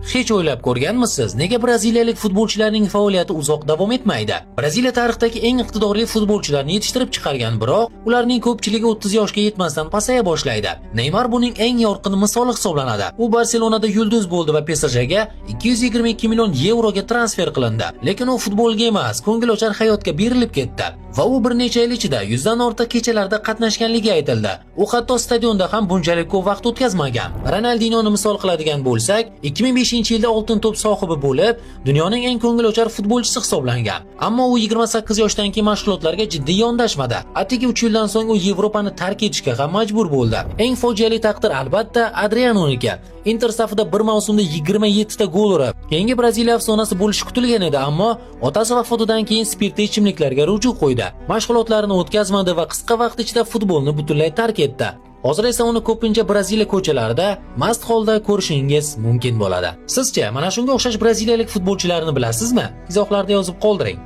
Hech o'ylab ko'rganmisiz, nega braziliyalik futbolchilarning faoliyati uzoq davom etmaydi? Braziliya tarixdagi eng iqtidorli futbolchilarni yetishtirib chiqargan, biroq ularning ko'pchiligi 30 yoshga yetmasdan pasaya boshlaydi. Neymar buning eng yorqin misoli hisoblanadi. U Barselonada yulduz bo'ldi va PSJga 222 million yevroga transfer qilindi. Lekin u futbolga emas, ko'ngilochar hayotga berilib ketdi va u bir necha yil ichida 100 dan ortiq kechalarda qatnashganligi aytildi. U hatto stadionda ham bunchalik ko'p vaqt o'tkazmagan. Ronaldinoni misol qiladigan bo'lsak, 2005-yilda oltin to'p sohibi bo'lib, dunyoning eng ko'ngilochar futbolchisi hisoblangan. Ammo u 28 yoshdan keyin mashg'ulotlarga jiddiy yondashmadi. Atigi 3 yildan so'ng u Yevropani tark etishga ham majbur bo'ldi. Eng fojiali taqdir albatta Adrianoniki. Inter safida bir mavsumda 27 ta gol urib, keyingi Braziliya afsonasi bo'lishi kutilgan edi, ammo otasi vafotidan keyin spirtli ichimliklarga ruju qo'ydi. Mashg'ulotlarini o'tkazmadi va qisqa vaqt ichida futbolni butunlay tark etdi. Hozir esa uni ko'pincha Braziliya ko'chalarida mast holda ko'rishingiz mumkin bo'ladi. Sizcha mana shunga o'xshash braziliyalik futbolchilarni bilasizmi? Izohlarda yozib qoldiring.